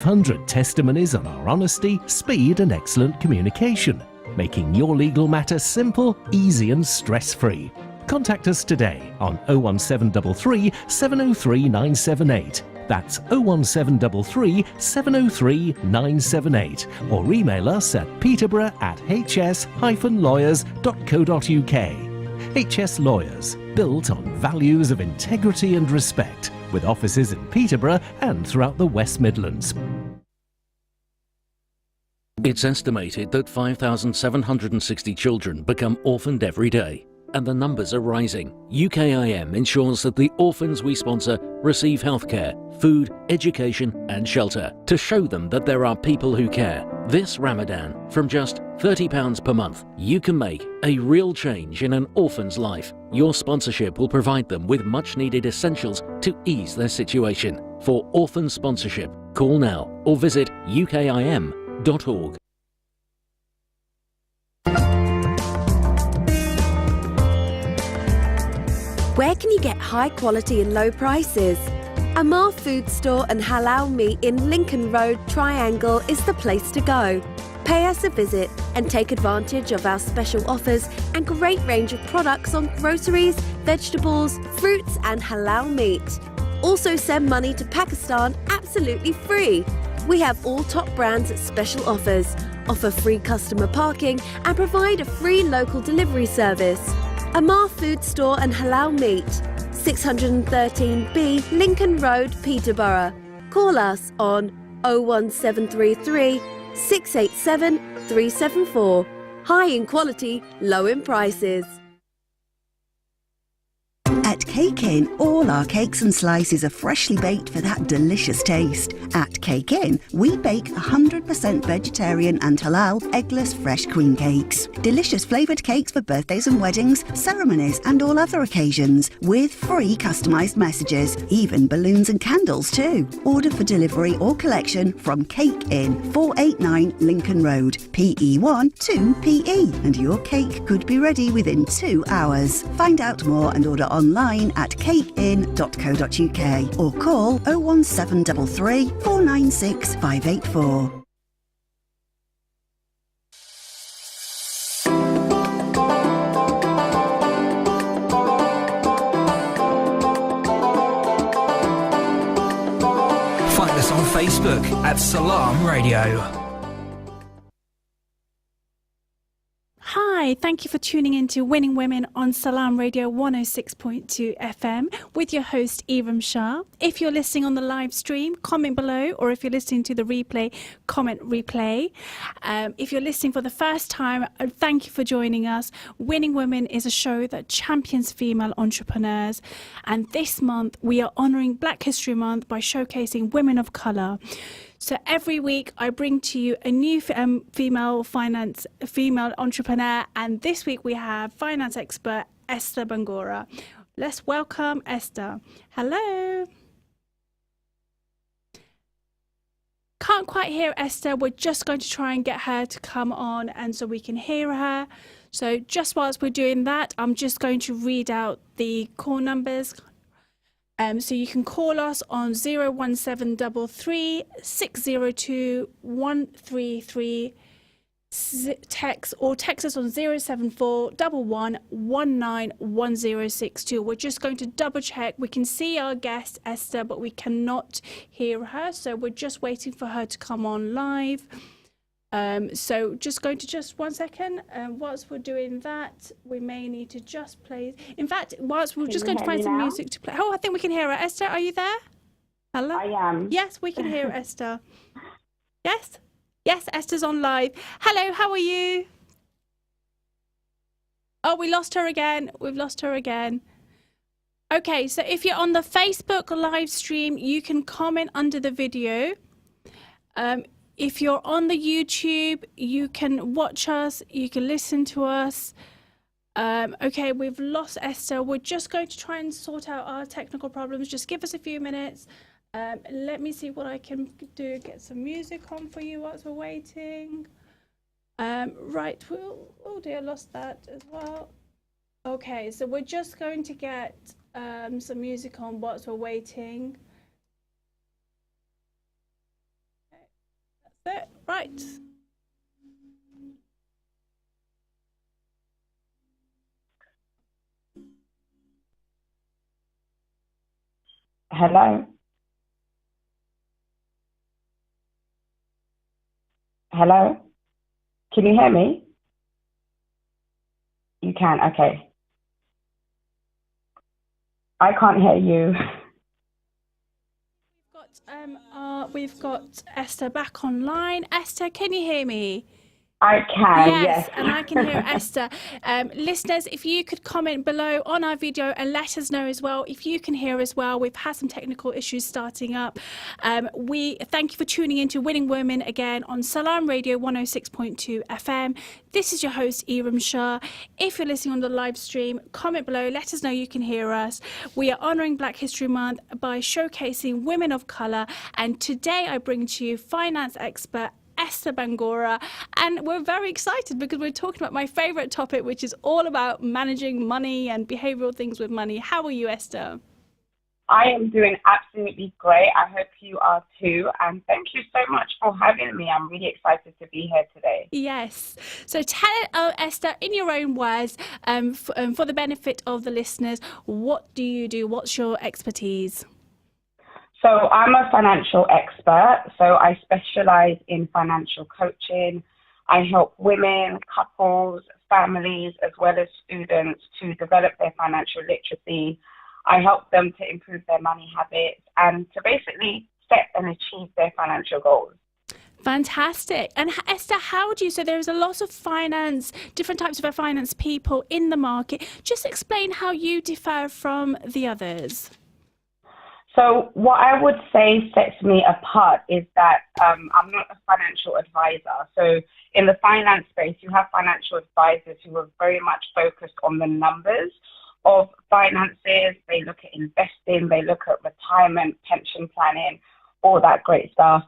100 testimonies on our honesty, speed and excellent communication, making your legal matter simple, easy and stress-free. Contact us today on 01733 703 978. That's 01733 703 978, or email us at peterborough@hs-lawyers.co.uk. HS Lawyers, built on values of integrity and respect, with offices in Peterborough and throughout the West Midlands. It's estimated that 5,760 children become orphaned every day, and the numbers are rising. UKIM ensures that the orphans we sponsor receive healthcare, food, education and shelter to show them that there are people who care. This Ramadan, from just £30 per month, you can make a real change in an orphan's life. Your sponsorship will provide them with much needed essentials to ease their situation. For orphan sponsorship, call now or visit ukim.org. Where can you get high quality and low prices? Amar Food Store and Halal Meat in Lincoln Road, Triangle is the place to go. Pay us a visit and take advantage of our special offers and great range of products on groceries, vegetables, fruits and halal meat. Also send money to Pakistan absolutely free. We have all top brands at special offers, offer free customer parking and provide a free local delivery service. Amar Food Store and Halal Meat, 613B Lincoln Road, Peterborough. Call us on 01733 687 374. High in quality, low in prices. At Cake Inn, all our cakes and slices are freshly baked for that delicious taste. At Cake Inn, we bake 100% vegetarian and halal eggless fresh cream cakes. Delicious flavoured cakes for birthdays and weddings, ceremonies and all other occasions, with free customised messages, even balloons and candles too. Order for delivery or collection from Cake Inn, 489 Lincoln Road, PE1 2PE, and your cake could be ready within 2 hours. Find out more and order online at cakein.co.uk or call 01733 496 584. Find us on Facebook at Salam Radio. Hi, thank you for tuning in to Winning Women on Salam Radio 106.2 FM with your host Iram Shah. If you're listening on the live stream, comment below, or if you're listening to the replay, comment replay. If you're listening for the first time, thank you for joining us. Winning Women is a show that champions female entrepreneurs, and this month we are honouring Black History Month by showcasing women of colour. So every week I bring to you a new female entrepreneur, and this week we have finance expert Esther Bangora. Let's welcome Esther. Hello. Can't quite hear Esther. We're just going to try and get her to come on and so we can hear her. So just whilst we're doing that, I'm just going to read out the call numbers. So you can call us on 01733 602 133, text us on 074 11 191062. We're just going to double check. We can see our guest Esther, but we cannot hear her. So we're just waiting for her to come on live. So just one second. Whilst we're doing that, we may need to just play. In fact, whilst we're just going to find some music to play. Oh, I think we can hear her. Esther, are you there? Hello? I am. Yes, we can hear Esther. Yes? Yes, Esther's on live. Hello, how are you? Oh, we lost her again. We've lost her again. Okay, so if you're on the Facebook live stream, you can comment under the video. If you're on the YouTube, you can watch us, you can listen to us. Okay, we've lost Esther. We're just going to try and sort out our technical problems. Just give us a few minutes. Let me see what I can do. Get some music on for you whilst we're waiting. Right, oh dear, lost that as well. Okay, so we're just going to get some music on whilst we're waiting. Right. Hello? Hello? Can you hear me? You can, okay. I can't hear you. We've got Esther back online. Esther, can you hear me? I can, Yes, yes. and I can hear Esther. Listeners, if you could comment below on our video and let us know as well if you can hear as well. We've had some technical issues starting up. We thank you for tuning in to Winning Women again on Salam Radio 106.2 FM. This is your host, Iram Shah. If you're listening on the live stream, comment below, let us know you can hear us. We are honouring Black History Month by showcasing women of colour, and today I bring to you finance expert Esther Bangora, and we're very excited because we're talking about my favourite topic, which is all about managing money and behavioural things with money. How are you, Esther? I am doing absolutely great. I hope you are too. And thank you so much for having me. I'm really excited to be here today. Yes. So tell Esther, in your own words, for the benefit of the listeners, what do you do? What's your expertise? So I'm a financial expert. So I specialize in financial coaching. I help women, couples, families, as well as students to develop their financial literacy. I help them to improve their money habits and to basically set and achieve their financial goals. Fantastic. And Esther, so there's a lot of finance, different types of finance people in the market. Just explain how you differ from the others. So what I would say sets me apart is that I'm not a financial advisor. So in the finance space, you have financial advisors who are very much focused on the numbers of finances. They look at investing, they look at retirement, pension planning, all that great stuff.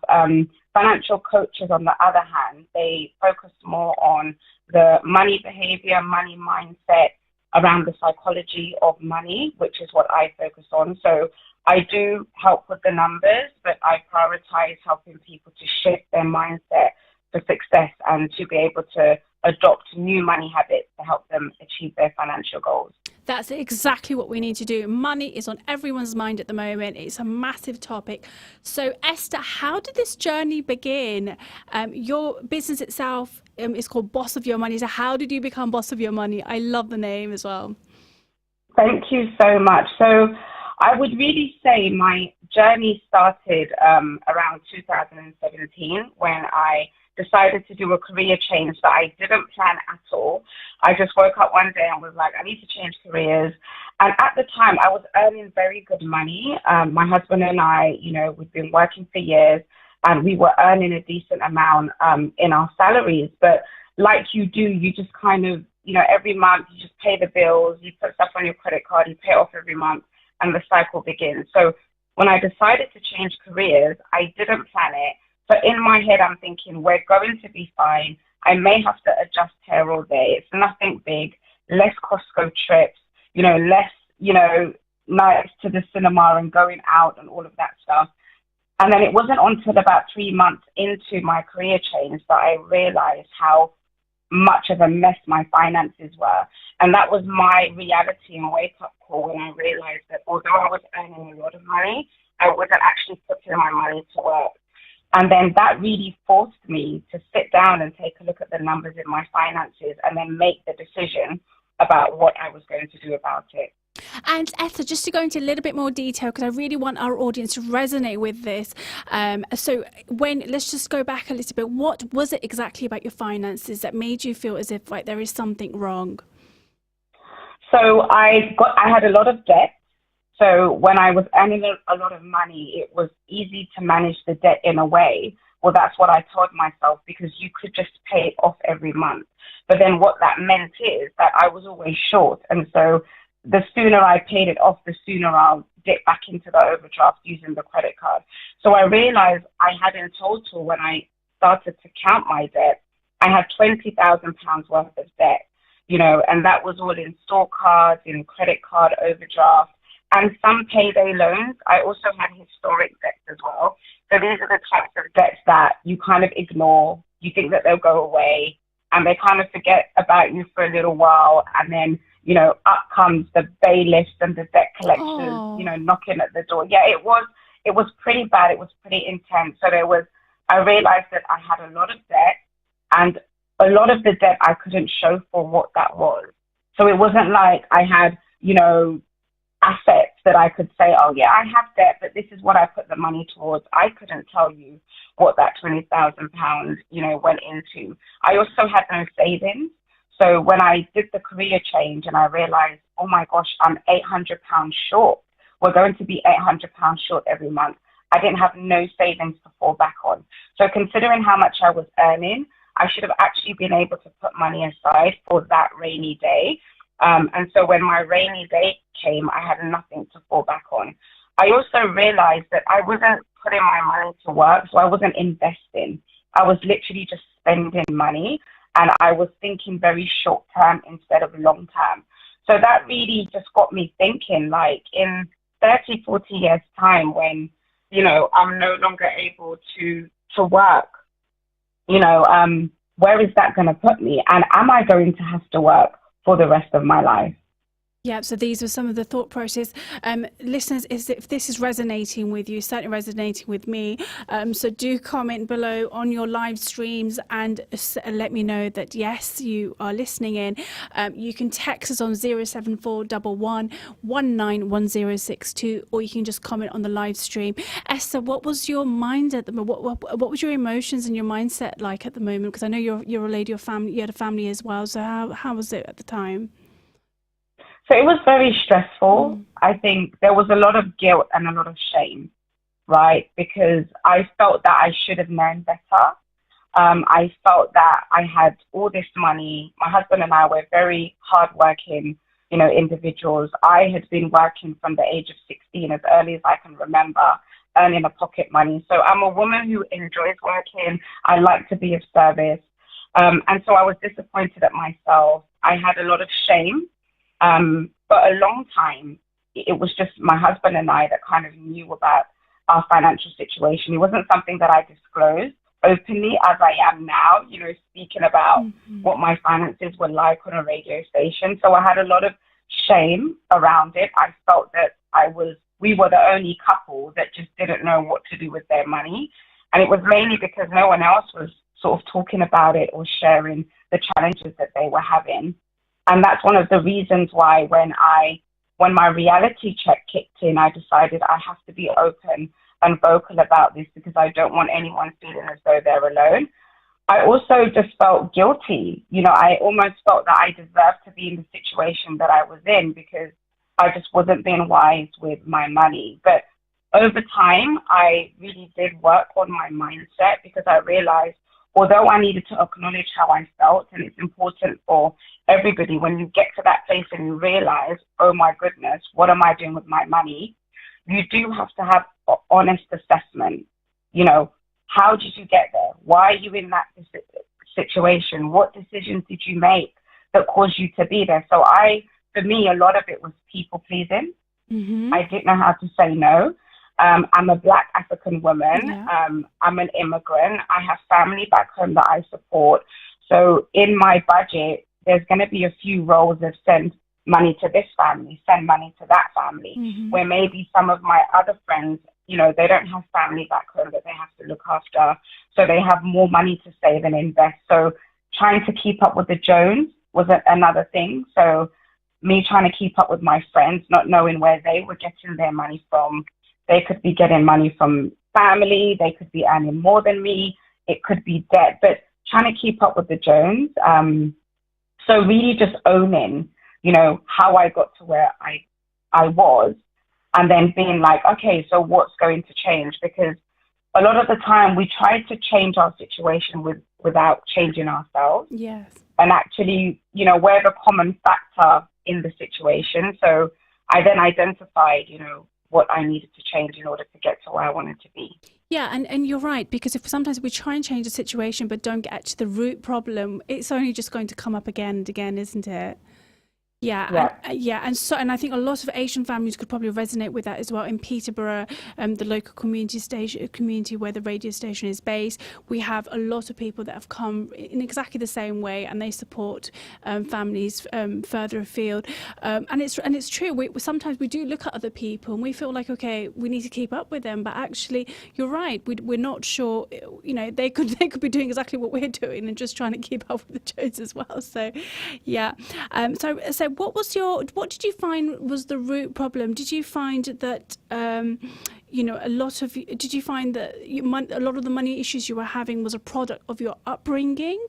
Financial coaches, on the other hand, they focus more on the money behavior, money mindset, around the psychology of money, which is what I focus on. So I do help with the numbers, but I prioritize helping people to shift their mindset for success and to be able to adopt new money habits to help them achieve their financial goals. That's exactly what we need to do. Money is on everyone's mind at the moment. It's a massive topic. So Esther, how did this journey begin? Your business itself is called Boss of Your Money. So how did you become Boss of Your Money? I love the name as well. Thank you so much. So I would really say my journey started around 2017 when I decided to do a career change that I didn't plan at all. I just woke up one day and was like, I need to change careers. And at the time, I was earning very good money. My husband and I, we'd been working for years and we were earning a decent amount in our salaries. But like you do, you just kind of, every month you just pay the bills, you put stuff on your credit card, you pay it off every month, and the cycle begins. So when I decided to change careers, I didn't plan it. So in my head, I'm thinking, we're going to be fine. I may have to adjust here or there. It's nothing big, less Costco trips, less, nights to the cinema and going out and all of that stuff. And then it wasn't until about 3 months into my career change that I realized how much of a mess my finances were. And that was my reality and wake-up call when I realized that although I was earning a lot of money, I wasn't actually putting my money to work. And then that really forced me to sit down and take a look at the numbers in my finances and then make the decision about what I was going to do about it. And Esther, just to go into a little bit more detail, because I really want our audience to resonate with this. Let's just go back a little bit. What was it exactly about your finances that made you feel as if there is something wrong? So I had a lot of debt. So when I was earning a lot of money, it was easy to manage the debt in a way. Well, that's what I told myself, because you could just pay it off every month. But then what that meant is that I was always short. And so the sooner I paid it off, the sooner I'll dip back into the overdraft using the credit card. So I realized I had in total, when I started to count my debt, I had £20,000 worth of debt, and that was all in store cards, in credit card overdraft, and some payday loans. I also had historic debts as well. So these are the types of debts that you kind of ignore. You think that they'll go away, and they kind of forget about you for a little while, and then, you know, up comes the bailiffs and the debt collectors, you know, knocking at the door. Yeah, it was pretty bad. It was pretty intense. So I realized that I had a lot of debt, and a lot of the debt I couldn't show for what that was. So it wasn't like I had, you know, assets that I could say, oh yeah, I have debt, but this is what I put the money towards. I couldn't tell you what that £20,000, you know, went into. I also had no savings. So when I did the career change and I realized, oh my gosh, I'm £800 short. We're going to be £800 short every month. I didn't have no savings to fall back on. So considering how much I was earning, I should have actually been able to put money aside for that rainy day. And so when my rainy day came, I had nothing to fall back on. I also realized that I wasn't putting my money to work, so I wasn't investing. I was literally just spending money, and I was thinking very short term instead of long term. So that really just got me thinking, like, in 30, 40 years time, when, you know, I'm no longer able to work, you know, where is that going to put me? And am I going to have to work for the rest of my life? Yeah, so these are some of the thought process. Listeners, if this is resonating with you, certainly resonating with me, so do comment below on your live streams and let me know that, yes, you are listening in. You can text us on 07411 191062, or you can just comment on the live stream. Esther, what was your mind at the moment? What was your emotions and your mindset like at the moment? Because I know you're a lady of family, you had a family as well. So how was it at the time? So it was very stressful. I think there was a lot of guilt and a lot of shame, right? Because I felt that I should have known better. I felt that I had all this money. My husband and I were very hardworking, you know, individuals. I had been working from the age of 16, as early as I can remember, earning a pocket money. So I'm a woman who enjoys working. I like to be of service. And so I was disappointed at myself. I had a lot of shame. But a long time, it was just my husband and I that kind of knew about our financial situation. It wasn't something that I disclosed openly as I am now, you know, speaking about what my finances were like on a radio station. So I had a lot of shame around it. I felt that we were the only couple that just didn't know what to do with their money. And it was mainly because no one else was sort of talking about it or sharing the challenges that they were having. And that's one of the reasons why when my reality check kicked in, I decided I have to be open and vocal about this because I don't want anyone feeling as though they're alone. I also just felt guilty. You know, I almost felt that I deserved to be in the situation that I was in because I just wasn't being wise with my money. But over time, I really did work on my mindset because I realized, although I needed to acknowledge how I felt, and it's important for everybody when you get to that place and you realize, oh my goodness, what am I doing with my money? You do have to have an honest assessment. You know, how did you get there? Why are you in that situation? What decisions did you make that caused you to be there? So for me, a lot of it was people pleasing. I didn't know how to say no. I'm a Black African woman. Yeah. I'm an immigrant. I have family back home that I support. So in my budget, there's going to be a few roles of send money to this family, send money to that family, where maybe some of my other friends, you know, they don't have family back home that they have to look after. So they have more money to save and invest. So trying to keep up with the Jones was another thing. So me trying to keep up with my friends, not knowing where they were getting their money from. They could be getting money from family. They could be earning more than me. It could be debt, but trying to keep up with the Jones. So really just owning, you know, how I got to where I was, and then being like, okay, so what's going to change? Because a lot of the time we try to change our situation without changing ourselves. Yes. And actually, you know, we're the common factor in the situation. So I then identified, you know, what I needed to change in order to get to where I wanted to be. Yeah, and you're right, because if sometimes we try and change the situation but don't get to the root problem, it's only just going to come up again and again, isn't it? And I think a lot of Asian families could probably resonate with that as well. In Peterborough, the local community where the radio station is based, we have a lot of people that have come in exactly the same way, and they support families further afield. And it's true. Sometimes we do look at other people and we feel like, okay, we need to keep up with them, but actually, you're right. We're not sure. You know, they could be doing exactly what we're doing and just trying to keep up with the Jones as well. So, yeah. So what did you find was the root problem? Did you find that did you find that a lot of the money issues you were having was a product of your upbringing?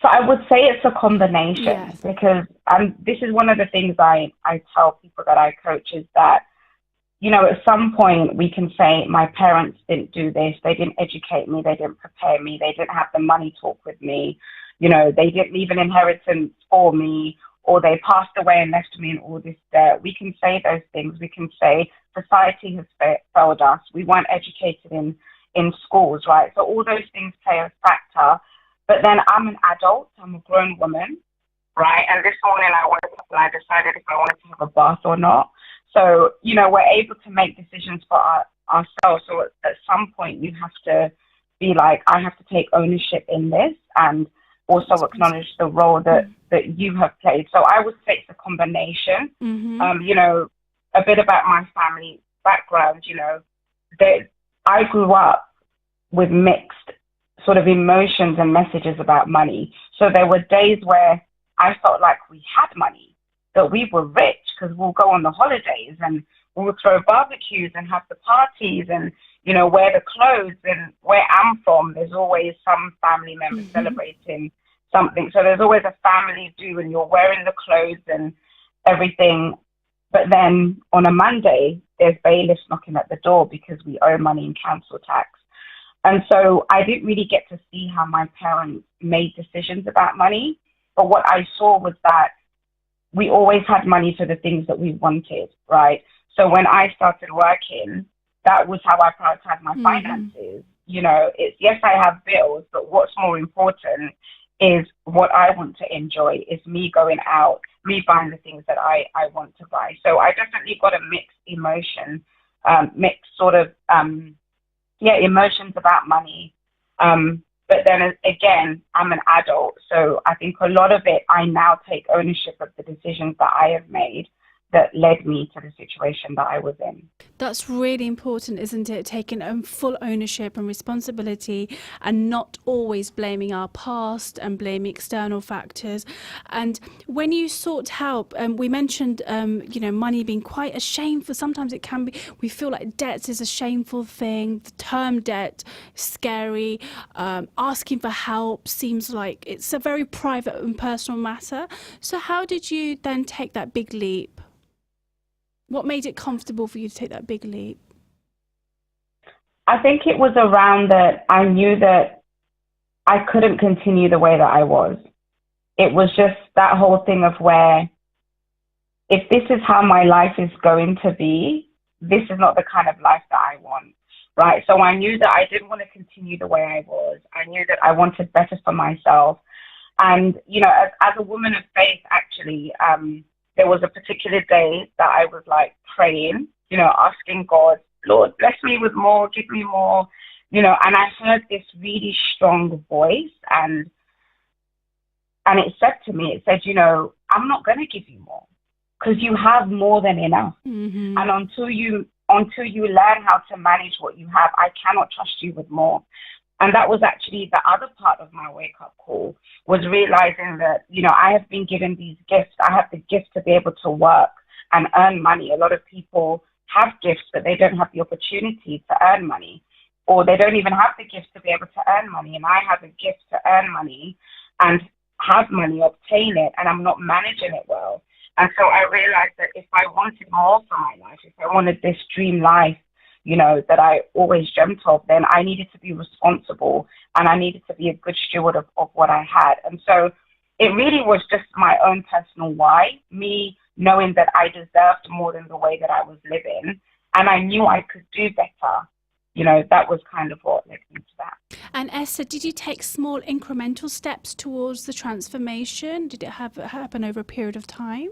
So I would say it's a combination, because this is one of the things I tell people that I coach is that, you know, at some point we can say my parents didn't do this, they didn't educate me, they didn't prepare me, they didn't have the money talk with me, you know, they didn't leave an inheritance for me, or they passed away and left me in all this debt. We can say those things. We can say society has failed us. We weren't educated in schools, right? So all those things play a factor. But then I'm an adult, I'm a grown woman, right? And this morning I decided if I wanted to have a bath or not. So, you know, we're able to make decisions for ourselves. So at some point you have to be like, I have to take ownership in this and also acknowledge the role that you have played. So I would say it's a combination. Mm-hmm. You know, a bit about my family background, you know, I grew up with mixed sort of emotions and messages about money. So there were days where I felt like we had money, that we were rich because we'll go on the holidays and we'll throw barbecues and have the parties and, you know, wear the clothes. And where I'm from, there's always some family member celebrating something. So there's always a family do and you're wearing the clothes and everything. But then on a Monday, there's bailiffs knocking at the door because we owe money in council tax. And so I didn't really get to see how my parents made decisions about money. But what I saw was that we always had money for the things that we wanted, right? So when I started working, that was how I prioritized my finances. You know, it's, yes, I have bills, but what's more important is what I want to enjoy, is me going out, me buying the things that I want to buy. So I definitely got a mixed emotion, emotions about money. But then again, I'm an adult. So I think a lot of it, I now take ownership of the decisions that I have made that led me to the situation that I was in. That's really important, isn't it? Taking full ownership and responsibility and not always blaming our past and blaming external factors. And when you sought help, we mentioned, money being quite a shameful, sometimes it can be, we feel like debt is a shameful thing. The term debt is scary. Asking for help seems like it's a very private and personal matter. So how did you then take that big leap? What made it comfortable for you to take that big leap? I think it was around that I knew that I couldn't continue the way that I was. It was just that whole thing of where, if this is how my life is going to be, this is not the kind of life that I want, right? So I knew that I didn't want to continue the way I was. I knew that I wanted better for myself. And, you know, as a woman of faith, actually, there was a particular day that I was like praying, you know, asking God, Lord, bless me with more, give me more, you know, and I heard this really strong voice and it said to me, it said, you know, I'm not going to give you more because you have more than enough. Mm-hmm. And until you learn how to manage what you have, I cannot trust you with more. And that was actually the other part of my wake-up call, was realizing that, you know, I have been given these gifts. I have the gift to be able to work and earn money. A lot of people have gifts, but they don't have the opportunity to earn money, or they don't even have the gift to be able to earn money. And I have a gift to earn money and have money, obtain it, and I'm not managing it well. And so I realized that if I wanted more for my life, if I wanted this dream life, you know, that I always dreamt of, then I needed to be responsible and I needed to be a good steward of what I had. And so it really was just my own personal why, me knowing that I deserved more than the way that I was living. And I knew I could do better. You know, that was kind of what led me to that. And Esther, did you take small incremental steps towards the transformation? Did it happen over a period of time?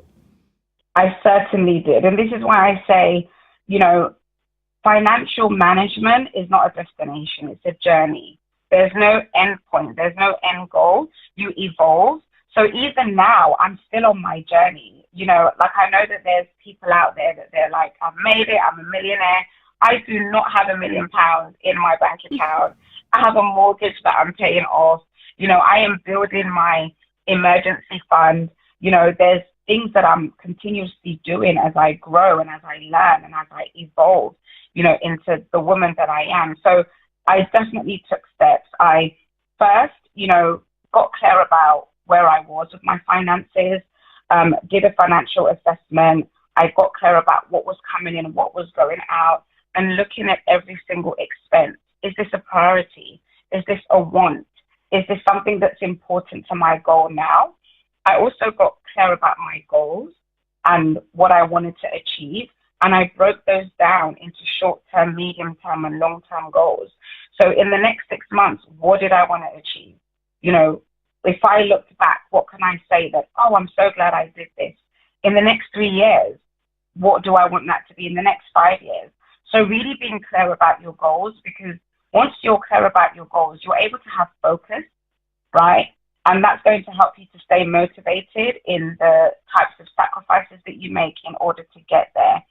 I certainly did. And this is why I say, you know, financial management is not a destination, it's a journey. There's no end point, there's no end goal. You evolve. So even now, I'm still on my journey. You know, like I know that there's people out there that they're like, I've made it, I'm a millionaire. I do not have £1 million in my bank account. I have a mortgage that I'm paying off. You know, I am building my emergency fund. You know, there's things that I'm continuously doing as I grow and as I learn and as I evolve, you know, into the woman that I am. So I definitely took steps. I first, you know, got clear about where I was with my finances, did a financial assessment. I got clear about what was coming in and what was going out, and looking at every single expense. Is this a priority? Is this a want? Is this something that's important to my goal now? I also got clear about my goals and what I wanted to achieve. And I broke those down into short-term, medium-term, and long-term goals. So in the next 6 months, what did I want to achieve? You know, if I looked back, what can I say that, oh, I'm so glad I did this? In the next 3 years, what do I want that to be in the next 5 years? So really being clear about your goals, because once you're clear about your goals, you're able to have focus, right? And that's going to help you to stay motivated in the types of sacrifices that you make in order to get there.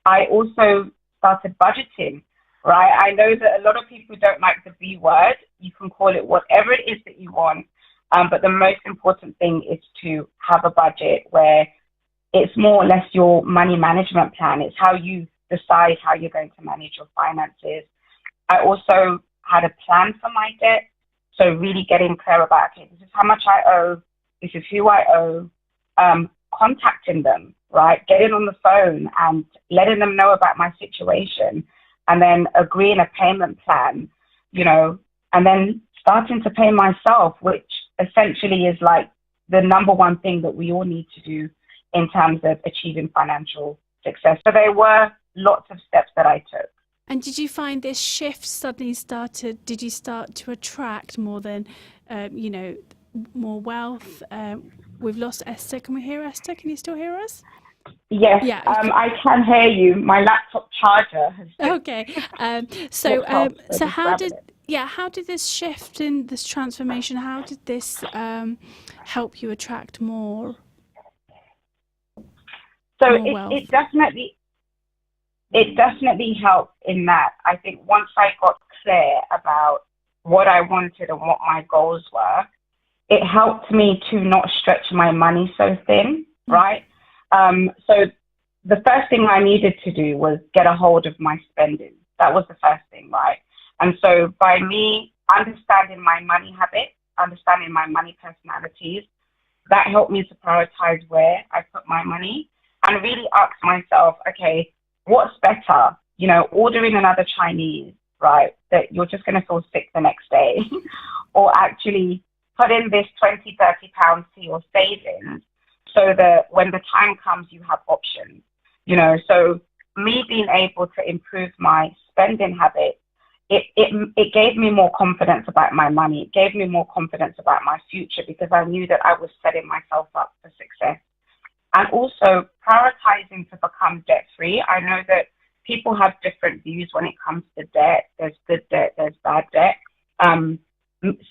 I also started budgeting, right? I know that a lot of people don't like the B word. You can call it whatever it is that you want. But the most important thing is to have a budget where it's more or less your money management plan. It's how you decide how you're going to manage your finances. I also had a plan for my debt. So really getting clear about, okay, this is how much I owe. This is who I owe. Contacting them, right? Getting on the phone and letting them know about my situation, and then agreeing a payment plan, you know, and then starting to pay myself, which essentially is like the number one thing that we all need to do in terms of achieving financial success. So there were lots of steps that I took. And did you find this shift suddenly started, did you start to attract more than, you know, more wealth? We've lost Esther. Can we hear Esther? Can you still hear us? Yes, yeah. I can hear you. My laptop charger has okay. So how did this shift in this transformation, how did this help you attract more? So it definitely helped in that. I think once I got clear about what I wanted and what my goals were, it helped me to not stretch my money so thin, right? So the first thing I needed to do was get a hold of my spending. That was the first thing, right? And so by me understanding my money habits, understanding my money personalities, that helped me to prioritize where I put my money and really ask myself, okay, what's better? You know, ordering another Chinese, right, that you're just going to feel sick the next day, or actually put in this 20, 30 pounds to your savings so that when the time comes, you have options, you know. So me being able to improve my spending habits, it gave me more confidence about my money. It gave me more confidence about my future because I knew that I was setting myself up for success. And also prioritizing to become debt-free. I know that people have different views when it comes to debt. There's good debt, there's bad debt.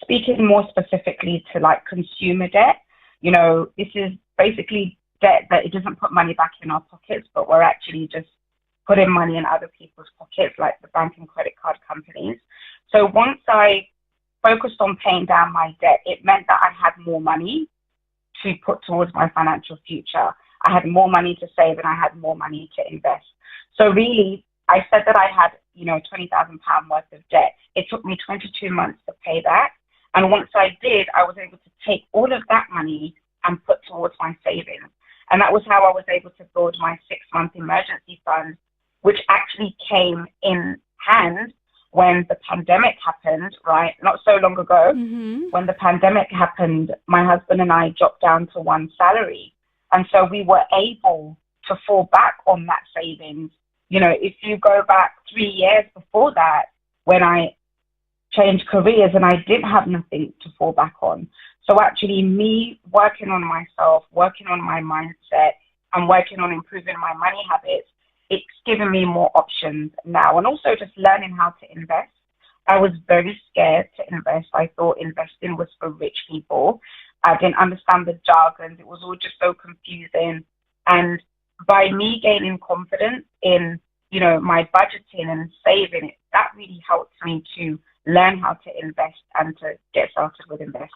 Speaking more specifically to like consumer debt, you know, this is basically debt that it doesn't put money back in our pockets, but we're actually just putting money in other people's pockets, like the bank and credit card companies. So once I focused on paying down my debt, it meant that I had more money to put towards my financial future. I had more money to save and I had more money to invest. So really, I said that I had, you know, £20,000 worth of debt. It took me 22 months to pay that. And once I did, I was able to take all of that money and put towards my savings. And that was how I was able to build my 6-month emergency fund, which actually came in hand when the pandemic happened, right? Not so long ago. Mm-hmm. When the pandemic happened, my husband and I dropped down to one salary. And so we were able to fall back on that savings. You know, if you go back 3 years before that, when I change careers and I didn't have nothing to fall back on. So actually me working on myself, working on my mindset and working on improving my money habits, it's given me more options now. And also just learning how to invest. I was very scared to invest. I thought investing was for rich people. I didn't understand the jargon. It was all just so confusing. And by me gaining confidence in, you know, my budgeting and saving, that really helped me to learn how to invest and to get started with investing.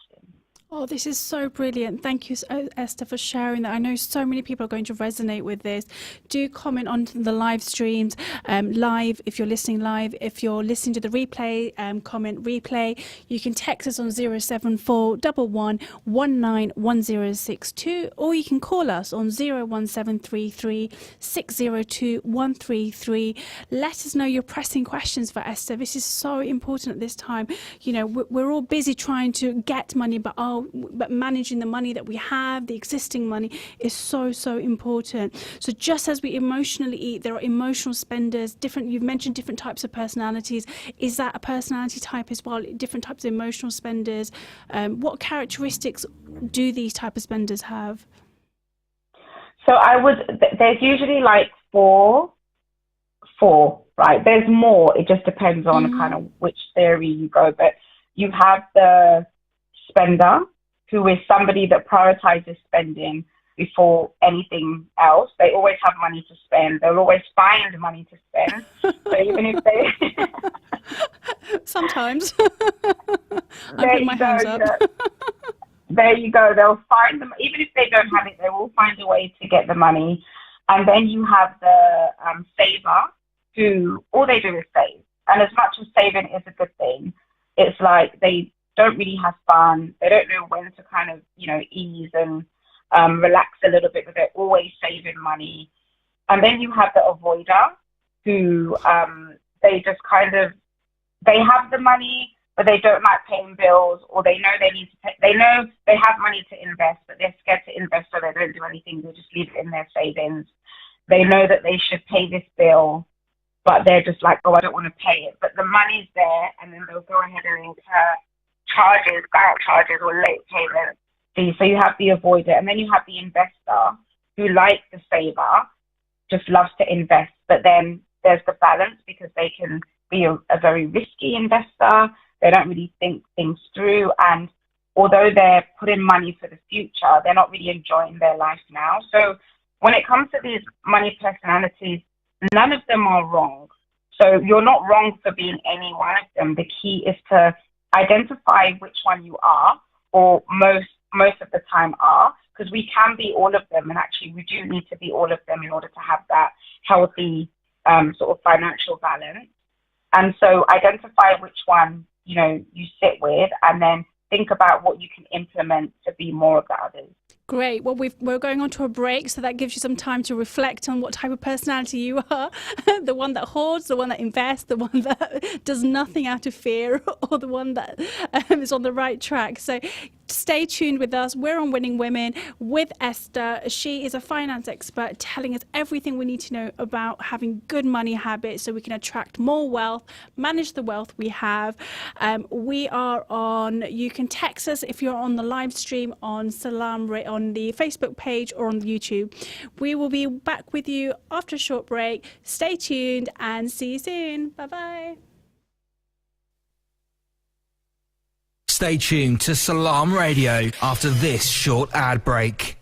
Oh, this is so brilliant. Thank you, Esther, for sharing that. I know so many people are going to resonate with this. Do comment on the live streams, live, if you're listening live. If you're listening to the replay, comment replay. You can text us on 074 11 191062, or you can call us on 01733 602 133. Let us know your pressing questions for Esther. This is so important at this time. You know, we're all busy trying to get money, but managing the money that we have, the existing money, is so important. So just as we emotionally eat, there are emotional spenders. You've mentioned different types of personalities. Is that a personality type as well? Different types of emotional spenders. What characteristics do these type of spenders have? So there's usually like four, right? There's more. It just depends on kind of which theory you go. But you have the spender, who is somebody that prioritizes spending before anything else. They always have money to spend. They'll always find money to spend. So even if they... Sometimes. I'm putting my hands up. There you go. They'll find them. Even if they don't have it, they will find a way to get the money. And then you have the saver, who all they do is save. And as much as saving is a good thing, it's like they don't really have fun. They don't know when to kind of, you know, ease and relax a little bit, but they're always saving money. And then you have the avoider, who they just kind of, they have the money, but they don't like paying bills, or they know they need to pay, they know they have money to invest, but they're scared to invest, so they don't do anything. They just leave it in their savings. They know that they should pay this bill, but they're just like, oh, I don't want to pay it. But the money's there, and then they'll go ahead and incur charges, bank charges, or late payment fees. So you have the avoider, and then you have the investor, who, like the saver, just loves to invest. But then there's the balance, because they can be a very risky investor. They don't really think things through, and although they're putting money for the future, they're not really enjoying their life now. So when it comes to these money personalities, none of them are wrong. So you're not wrong for being any one of them. The key is to identify which one you are, or most of the time are, because we can be all of them, and actually we do need to be all of them in order to have that healthy sort of financial balance. And so identify which one, you know, you sit with, and then think about what you can implement to be more of the others. Great. Well, we're going on to a break, so that gives you some time to reflect on what type of personality you are. The one that hoards, the one that invests, the one that does nothing out of fear, or the one that is on the right track. So stay tuned with us. We're on Winning Women with Esther. She is a finance expert, telling us everything we need to know about having good money habits so we can attract more wealth, manage the wealth we have. We are on, you can text us if you're on the live stream on Salam on the Facebook page or on YouTube. We will be back with you after a short break. Stay tuned and see you soon. Bye-bye. Stay tuned to Salam Radio after this short ad break.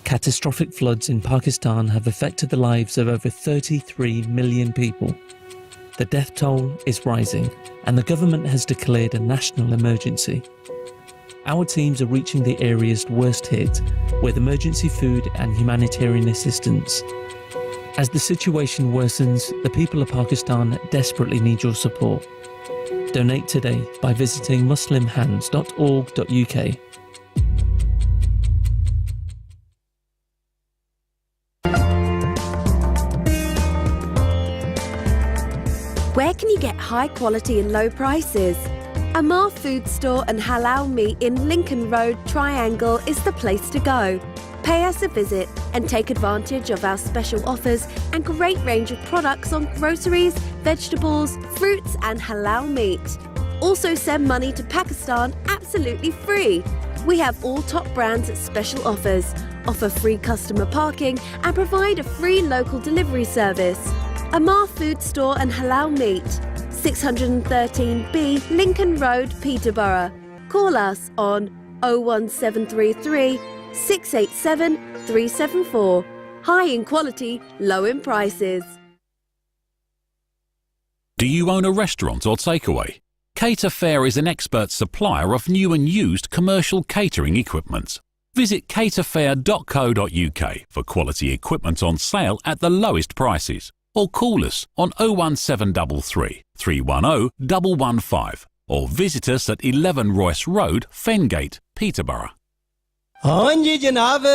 Catastrophic floods in Pakistan have affected the lives of over 33 million people. The death toll is rising, and the government has declared a national emergency. Our teams are reaching the areas worst hit with emergency food and humanitarian assistance. As the situation worsens, the people of Pakistan desperately need your support. Donate today by visiting muslimhands.org.uk. Where can you get high quality and low prices? Amar Food Store and Halal Meat in Lincoln Road, Triangle is the place to go. Pay us a visit and take advantage of our special offers and great range of products on groceries, vegetables, fruits and halal meat. Also send money to Pakistan absolutely free. We have all top brands at special offers, offer free customer parking and provide a free local delivery service. Amar Food Store and Halal Meat, 613B Lincoln Road, Peterborough. Call us on 01733 687 374. High in quality, low in prices. Do you own a restaurant or takeaway? Cater Fair is an expert supplier of new and used commercial catering equipment. Visit caterfair.co.uk for quality equipment on sale at the lowest prices, or call us on 01733 310 115 or visit us at 11 Royce Road, Fengate, Peterborough. हाँ जी जनाब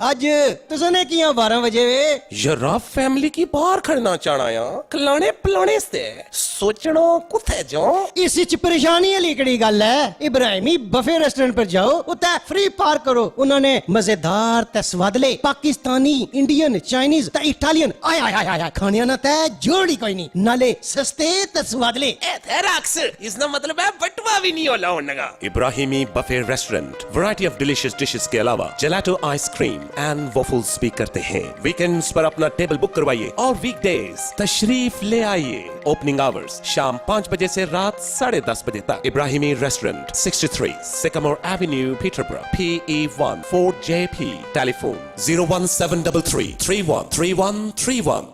आज तुसने किया 12 बजे वे जरा family की बाहर खड़ना चाहना या खिलाने पिलाने से सोचना कुथे जाओ इसी च परेशानी लिकड़ी गल है इब्राहिमी बफे रेस्टोरेंट पर जाओ उते फ्री पार्क करो उन्होंने मजेदार ते स्वादले पाकिस्तानी इंडियन चाइनीज ते इटालियन आय आय आय आय खाने ना ते जोड़ी कोई नहीं नाले सस्ते ते स्वादले ए तेरा अक्सर इसका मतलब है बटवा भी नहीं होला होनेगा Ibrahimi buffet restaurant variety of delicious dishes के अलावा जेलाटो आइसक्रीम एंड वॉफल्स भी करते हैं वीकेंड्स पर अपना टेबल बुक करवाइए और वीकडेज तशरीफ ले आइए ओपनिंग आवर्स शाम 5 बजे से रात 10:30 बजे तक Ibrahimi restaurant 63 Sycamore Avenue Peterborough PE1 4JP telephone 01733 313131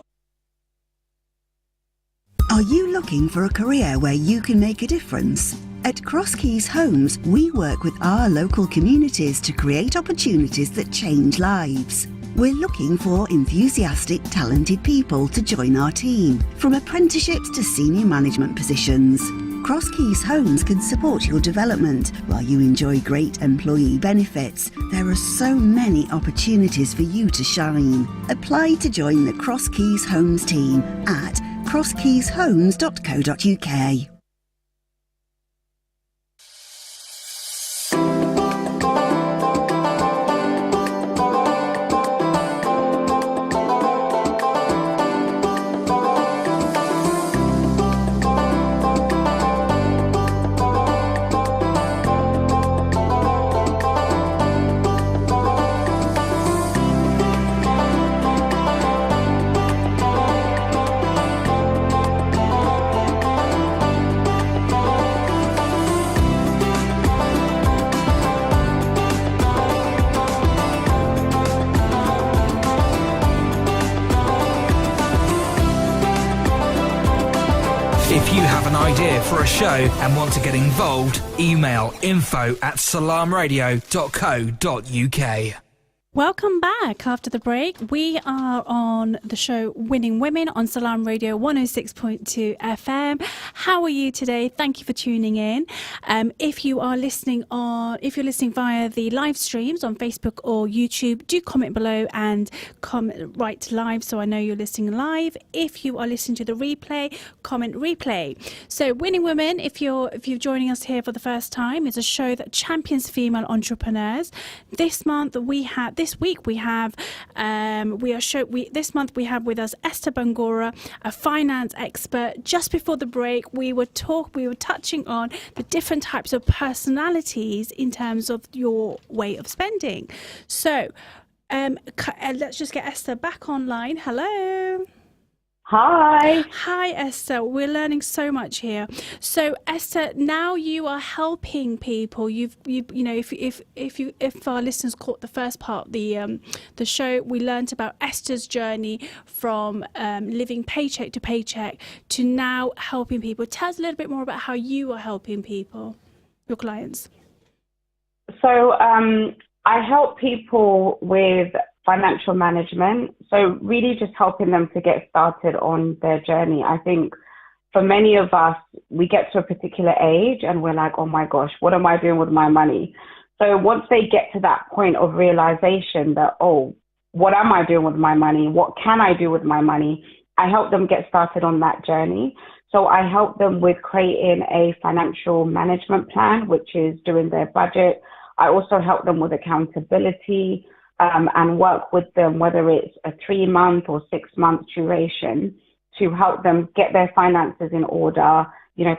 Are you looking for a career where you can make a difference? At Cross Keys Homes, we work with our local communities to create opportunities that change lives. We're looking for enthusiastic, talented people to join our team, from apprenticeships to senior management positions. Cross Keys Homes can support your development while you enjoy great employee benefits. There are so many opportunities for you to shine. Apply to join the Cross Keys Homes team at crosskeyshomes.co.uk. If you have an idea for a show and want to get involved, email info@salamradio.co.uk. Welcome back after the break. We are on the show Winning Women on Salam Radio 106.2 FM. How are you today? Thank you for tuning in. If you're listening via the live streams on Facebook or YouTube, do comment below and write live so I know you're listening live. If you are listening to the replay, comment replay. So Winning Women, if you're joining us here for the first time, is a show that champions female entrepreneurs. This month we have with us Esther Bangora, a finance expert. Just before the break, we were touching on the different types of personalities in terms of your way of spending. So let's just get Esther back online. Hello. Hi Esther, we're learning so much here. So Esther, now you are helping people. If our listeners caught the first part of the show, we learned about Esther's journey from living paycheck to paycheck to now helping people. Tell us a little bit more about how you are helping people, your clients. So I help people with financial management, so really just helping them to get started on their journey. I think for many of us, we get to a particular age and we're like, oh my gosh, what am I doing with my money? So once they get to that point of realization that, oh, what am I doing with my money? What can I do with my money? I help them get started on that journey. So I help them with creating a financial management plan, which is doing their budget. I also help them with accountability, and work with them, whether it's a 3-month or 6-month duration, to help them get their finances in order,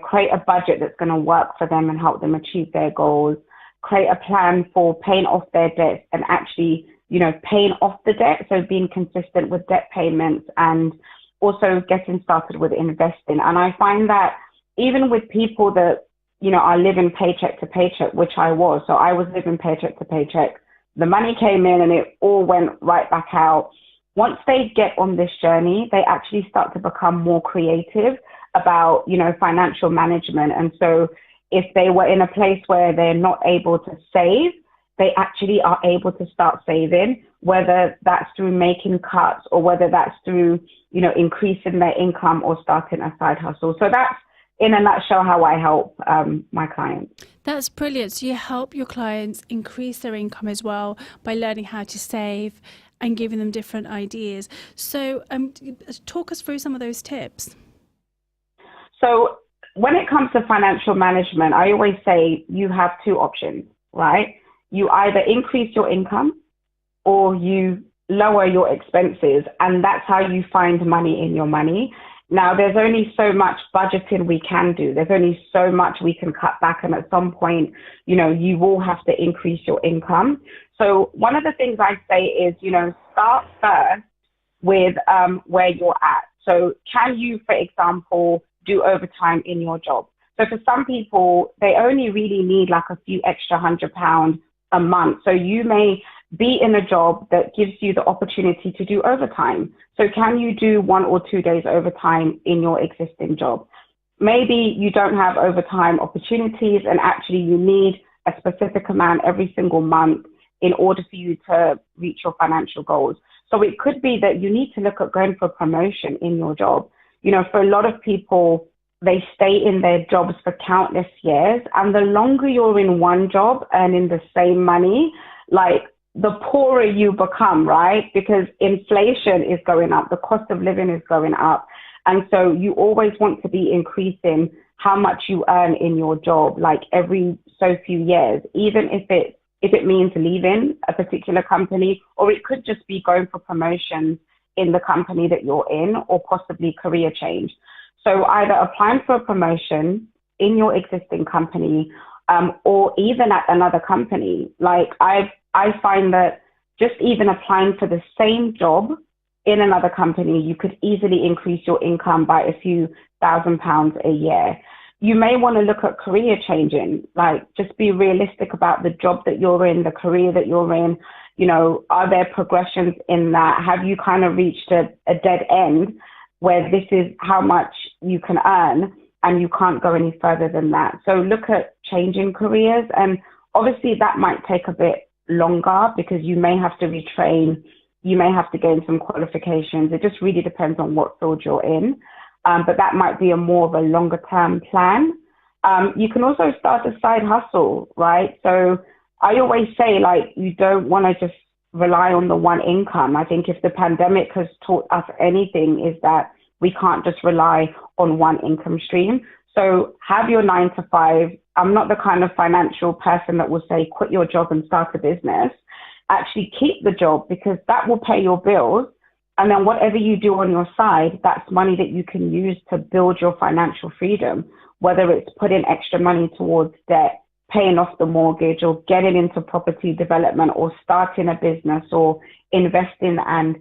create a budget that's going to work for them and help them achieve their goals, create a plan for paying off their debts and actually, paying off the debt. So being consistent with debt payments and also getting started with investing. And I find that even with people that, are living paycheck to paycheck, which I was. So I was living paycheck to paycheck. The money came in and it all went right back out. Once they get on this journey, they actually start to become more creative about, financial management. And so if they were in a place where they're not able to save, they actually are able to start saving, whether that's through making cuts or whether that's through, increasing their income or starting a side hustle. So that's, in a nutshell, how I help my clients. That's brilliant. So you help your clients increase their income as well by learning how to save and giving them different ideas. So talk us through some of those tips. So when it comes to financial management, I always say you have two options, right? You either increase your income or you lower your expenses, and that's how you find money in your money. Now, there's only so much budgeting we can do. There's only so much we can cut back, and at some point, you will have to increase your income. So one of the things I say is, start first with where you're at. So can you, for example, do overtime in your job? So for some people, they only really need like a few extra £100 a month. So you may be in a job that gives you the opportunity to do overtime. So can you do 1 or 2 days overtime in your existing job? Maybe you don't have overtime opportunities and actually you need a specific amount every single month in order for you to reach your financial goals. So it could be that you need to look at going for a promotion in your job. For a lot of people, they stay in their jobs for countless years, and the longer you're in one job earning the same money, like the poorer you become, right? Because inflation is going up, the cost of living is going up. And so you always want to be increasing how much you earn in your job, like every so few years, even if it means leaving a particular company, or it could just be going for promotions in the company that you're in, or possibly career change. So either applying for a promotion in your existing company, or even at another company. Like I find that just even applying for the same job in another company, you could easily increase your income by a few £1,000s a year. You may want to look at career changing, like just be realistic about the job that you're in, the career that you're in. Are there progressions in that? Have you kind of reached a dead end where this is how much you can earn and you can't go any further than that? So look at changing careers, and obviously that might take a bit longer because you may have to retrain, you may have to gain some qualifications. It just really depends on what field you're in. But that might be more of a longer term plan. You can also start a side hustle, right? So I always say, like, you don't want to just rely on the one income. I think if the pandemic has taught us anything, is that we can't just rely on one income stream. So have your 9 to 5. I'm not the kind of financial person that will say, quit your job and start a business. Actually keep the job, because that will pay your bills. And then whatever you do on your side, that's money that you can use to build your financial freedom, whether it's putting extra money towards debt, paying off the mortgage, or getting into property development, or starting a business, or investing and,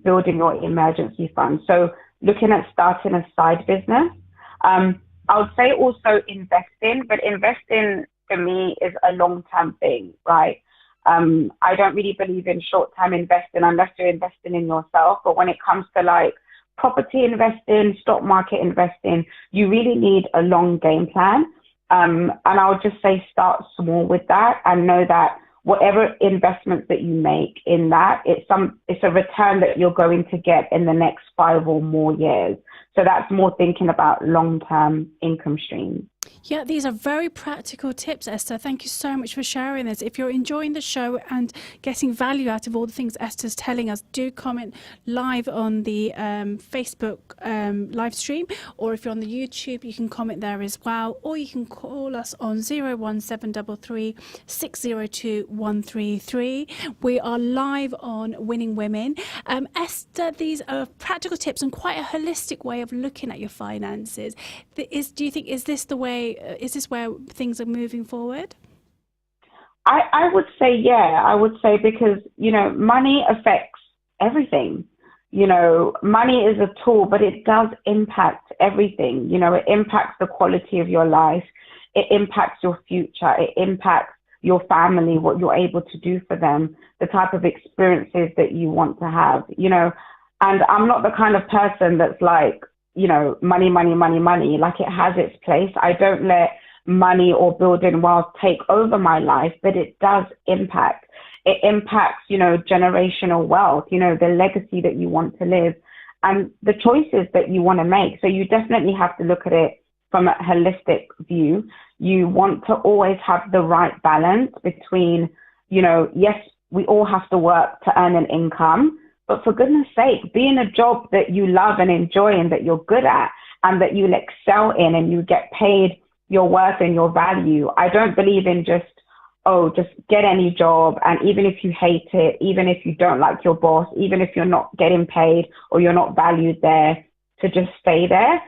building your emergency fund. So looking at starting a side business. I would say also investing, but investing for me is a long-term thing, right? I don't really believe in short-term investing unless you're investing in yourself. But when it comes to like property investing, stock market investing, you really need a long game plan. And I would just say start small with that, and know that whatever investments that you make in that, it's a return that you're going to get in the next 5 or more years. So that's more thinking about long-term income streams. Yeah, these are very practical tips, Esther. Thank you so much for sharing this. If you're enjoying the show and getting value out of all the things Esther's telling us, do comment live on the Facebook live stream, or if you're on the YouTube, you can comment there as well, or you can call us on 01733 602 133. We are live on Winning Women. Esther, these are practical tips and quite a holistic way of looking at your finances. Do you think, is this where things are moving forward? I would say, yeah, I would say, because, money affects everything. Money is a tool, but it does impact everything. It impacts the quality of your life. It impacts your future. It impacts your family, what you're able to do for them, the type of experiences that you want to have, and I'm not the kind of person that's like, money, money, money, money. Like, it has its place. I don't let money or building wealth take over my life, but it does impact. It impacts, generational wealth, the legacy that you want to live and the choices that you want to make. So you definitely have to look at it from a holistic view. You want to always have the right balance between, yes, we all have to work to earn an income, but for goodness sake, be in a job that you love and enjoy and that you're good at and that you'll excel in and you get paid your worth and your value. I don't believe in just get any job. And even if you hate it, even if you don't like your boss, even if you're not getting paid or you're not valued there, to just stay there.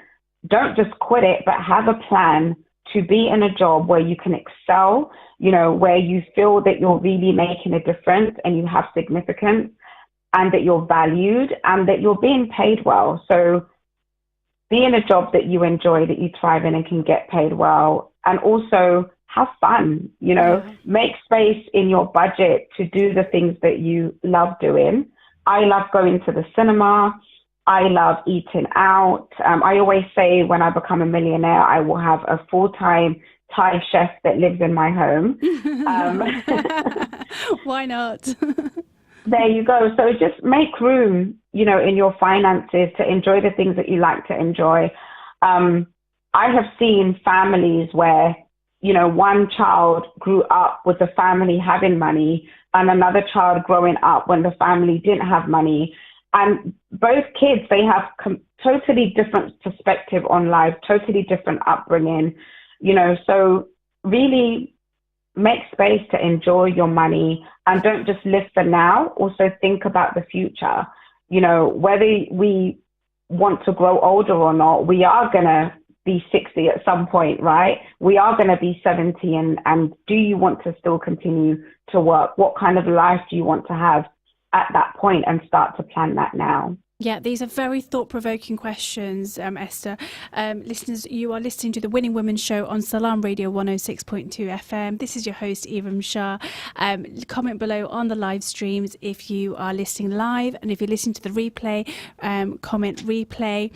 Don't just quit it, but have a plan to be in a job where you can excel, where you feel that you're really making a difference and you have significance, and that you're valued and that you're being paid well. So be in a job that you enjoy, that you thrive in and can get paid well. And also have fun, make space in your budget to do the things that you love doing. I love going to the cinema. I love eating out. I always say when I become a millionaire, I will have a full-time Thai chef that lives in my home. Why not? There you go. So just make room, in your finances to enjoy the things that you like to enjoy. I have seen families where, one child grew up with the family having money and another child growing up when the family didn't have money. And both kids, they have totally different perspective on life, totally different upbringing, so really make space to enjoy your money and don't just live for now. Also think about the future. Whether we want to grow older or not, we are going to be 60 at some point, right? We are going to be 70. And do you want to still continue to work? What kind of life do you want to have at that point, and start to plan that now? Yeah, these are very thought-provoking questions, Esther. Listeners, you are listening to the Winning Women show on Salam Radio 106.2 FM. This is your host, Iram Shah. Comment below on the live streams if you are listening live, and if you're listening to the replay, comment replay.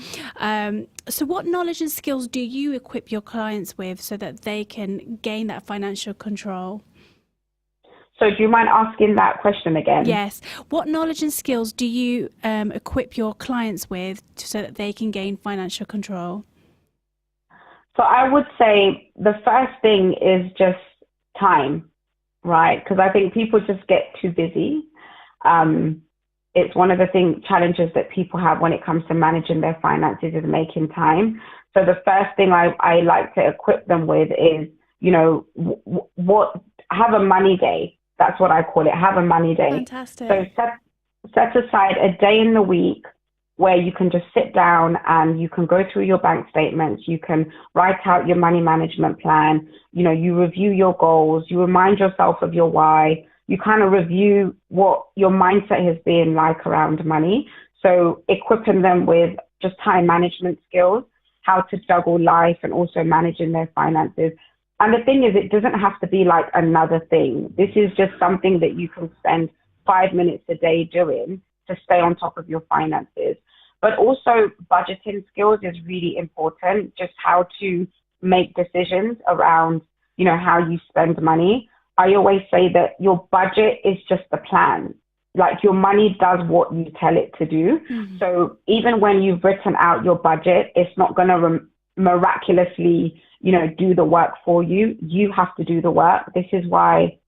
So what knowledge and skills do you equip your clients with so that they can gain that financial control? So do you mind asking that question again? Yes. What knowledge and skills do you equip your clients with so that they can gain financial control? So I would say the first thing is just time, right? Because I think people just get too busy. It's one of the challenges that people have when it comes to managing their finances is making time. So the first thing I like to equip them with is, have a money day. That's what I call it. Have a money day. Fantastic. So set aside a day in the week where you can just sit down and you can go through your bank statements. You can write out your money management plan. You review your goals. You remind yourself of your why. You kind of review what your mindset has been like around money. So equipping them with just time management skills, how to juggle life and also managing their finances. And the thing is, it doesn't have to be like another thing. This is just something that you can spend 5 minutes a day doing to stay on top of your finances. But also budgeting skills is really important, just how to make decisions around, how you spend money. I always say that your budget is just the plan. Like, your money does what you tell it to do. So even when you've written out your budget, it's not going to miraculously, do the work for you. You have to do the work. This is why,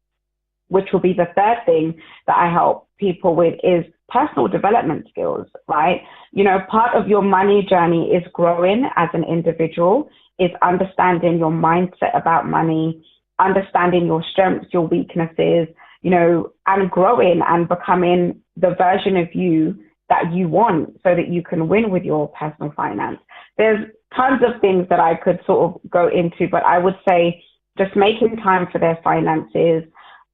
which will be the third thing that I help people with, is personal development skills, right? Part of your money journey is growing as an individual, is understanding your mindset about money, understanding your strengths, your weaknesses, and growing and becoming the version of you that you want so that you can win with your personal finance. There's tons of things that I could sort of go into, but I would say just making time for their finances,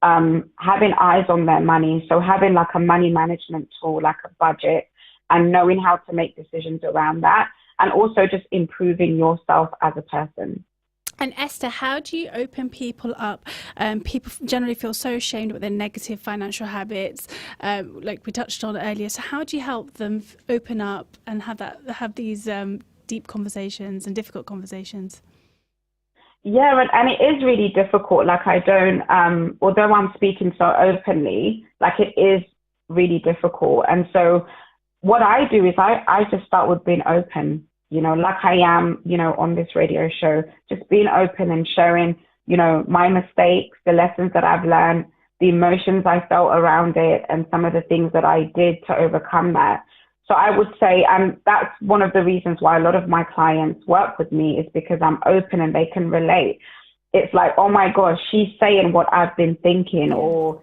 having eyes on their money. So having like a money management tool, like a budget, and knowing how to make decisions around that. And also just improving yourself as a person. And Esther, how do you open people up? People generally feel so ashamed with their negative financial habits, like we touched on earlier. So how do you help them open up and have these deep conversations and difficult conversations? Yeah, and it is really difficult. Like I don't, although I'm speaking so openly, like it is really difficult. And so what I do is I just start with being open. Like I am, on this radio show, just being open and sharing, my mistakes, the lessons that I've learned, the emotions I felt around it, and some of the things that I did to overcome that. So I would say, and that's one of the reasons why a lot of my clients work with me, is because I'm open and they can relate. It's like, oh my gosh, she's saying what I've been thinking, or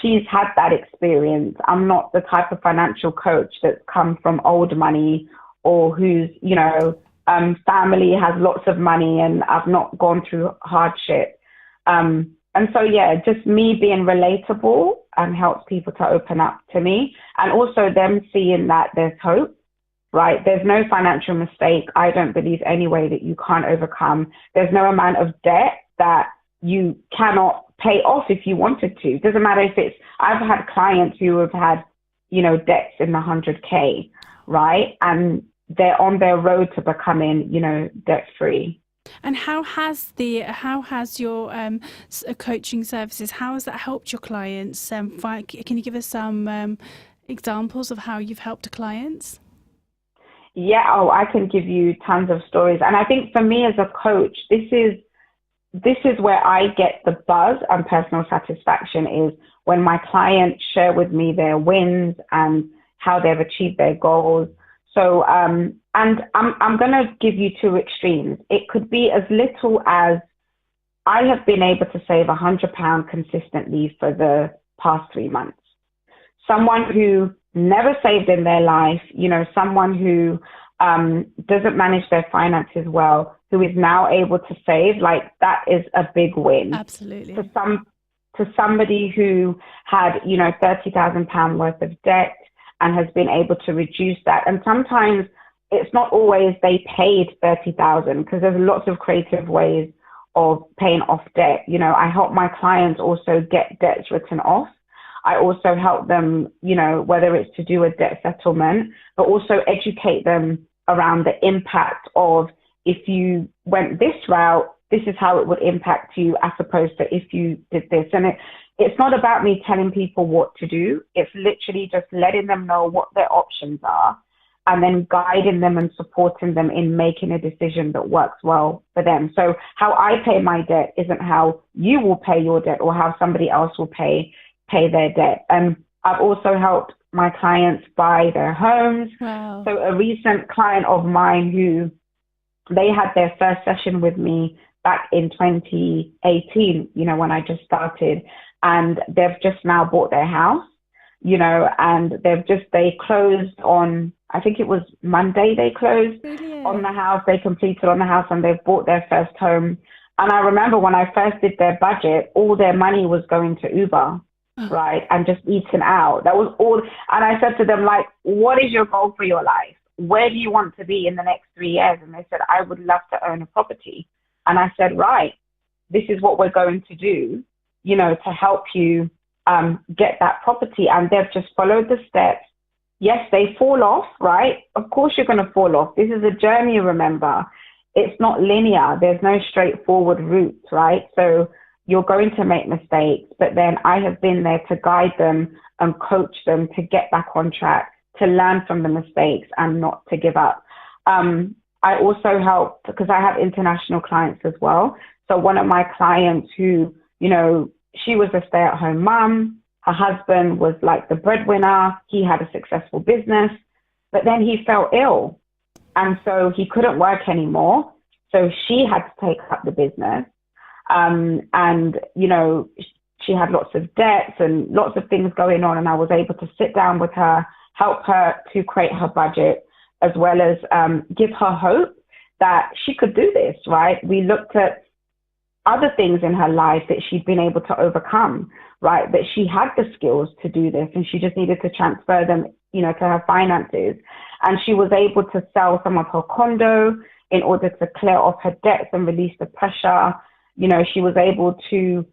she's had that experience. I'm not the type of financial coach that's come from old money, or whose, family has lots of money and I've not gone through hardship. And so, just me being relatable helps people to open up to me, and also them seeing that there's hope, right? There's no financial mistake, I don't believe, anyway, that you can't overcome. There's no amount of debt that you cannot pay off if you wanted to. It doesn't matter if it's, I've had clients who have had, debts in the 100K, right? And they're on their road to becoming, debt free. And how has your coaching services, how has that helped your clients? Can you give us some examples of how you've helped clients? Yeah, I can give you tons of stories. And I think for me as a coach, this is where I get the buzz and personal satisfaction, is when my clients share with me their wins and how they've achieved their goals. So, and I'm going to give you two extremes. It could be as little as, I have been able to save £100 consistently for the past 3 months. Someone who never saved in their life, someone who doesn't manage their finances well, who is now able to save, like that is a big win. Absolutely. To somebody who had, £30,000 worth of debt, and has been able to reduce that. And sometimes it's not always they paid 30,000, because there's lots of creative ways of paying off debt. I help my clients also get debts written off. I also help them, whether it's to do a debt settlement, but also educate them around the impact of, if you went this route, this is how it would impact you, as opposed to if you did this. And it's not about me telling people what to do. It's literally just letting them know what their options are, and then guiding them and supporting them in making a decision that works well for them. So how I pay my debt isn't how you will pay your debt, or how somebody else will pay their debt. And I've also helped my clients buy their homes. Wow. So a recent client of mine, who they had their first session with me back in 2018, when I just started, and they've just now bought their house, and they closed on, I think it was Monday they closed. Brilliant. On the house. They completed on the house, and they've bought their first home. And I remember when I first did their budget, all their money was going to Uber, right? And just eating out. That was all. And I said to them, like, what is your goal for your life? Where do you want to be in the next 3 years? And they said, I would love to own a property. And I said, right, this is what we're going to do, to help you get that property. And they've just followed the steps. Yes, they fall off, right? Of course you're going to fall off. This is a journey, remember. It's not linear. There's no straightforward route, right? So you're going to make mistakes, but then I have been there to guide them and coach them to get back on track, to learn from the mistakes and not to give up. I also help because I have international clients as well. So one of my clients who, you know, she was a stay-at-home mom. Her husband was like the breadwinner. He had a successful business, but then he fell ill. And so he couldn't work anymore. So she had to take up the business. And, you know, she had lots of debts and lots of things going on. And I was able to sit down with her, help her to create her budget, as well as give her hope that she could do this, right? We looked at other things in her life that she'd been able to overcome, right? That she had the skills to do this and she just needed to transfer them, you know, to her finances. And she was able to sell some of her condo in order to clear off her debts and release the pressure. You know, she was able to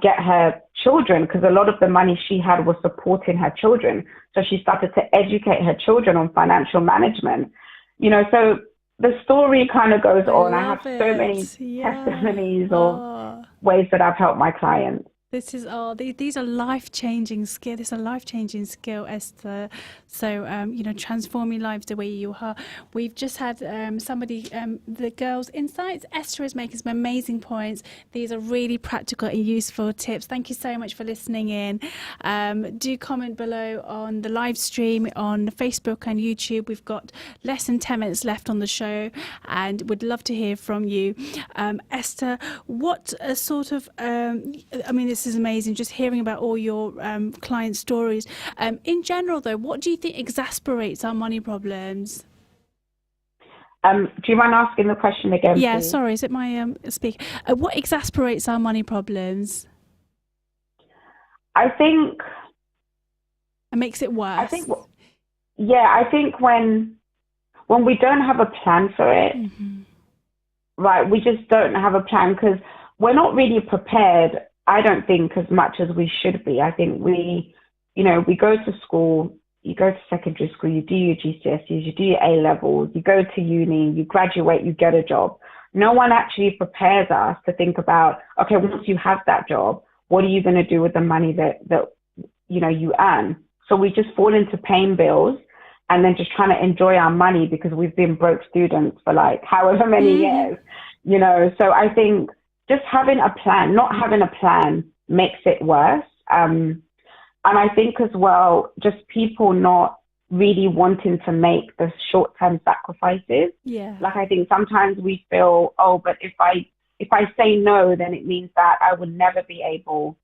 get her children, because a lot of the money she had was supporting her children. So she started to educate her children on financial management. You know, so the story kind of goes on. I have so many testimonies of ways that I've helped my clients. This is these are life-changing skill. This is a life-changing skill, Esther. So you know, transforming lives the way you are. We've just had somebody, the girls' insights. Esther is making some amazing points. These are really practical and useful tips. Thank you so much for listening in. Do comment below on the live stream on Facebook and YouTube. We've got less than 10 minutes left on the show, and would love to hear from you, Esther. What sort of I mean, this is amazing, just hearing about all your client stories. In general, though, what do you think exasperates our money problems? Do you mind asking the question again? Yeah, please? sorry, is it my speak? What exasperates our money problems? I think... It makes it worse. I think when we don't have a plan for it, right, we just don't have a plan because we're not really prepared, I don't think, as much as we should be. I think we go to school, you go to secondary school, you do your GCSEs, you do your A-levels, you go to uni, you graduate, you get a job. No one actually prepares us to think about, okay, once you have that job, what are you going to do with the money that you know you earn? So we just fall into paying bills and then just trying to enjoy our money because we've been broke students for like however many years, you know. So I think just having a plan, not having a plan makes it worse. And I think as well, just people not really wanting to make the short-term sacrifices. Yeah. Like I think sometimes we feel, oh, but if I say no, then it means that I will never be able,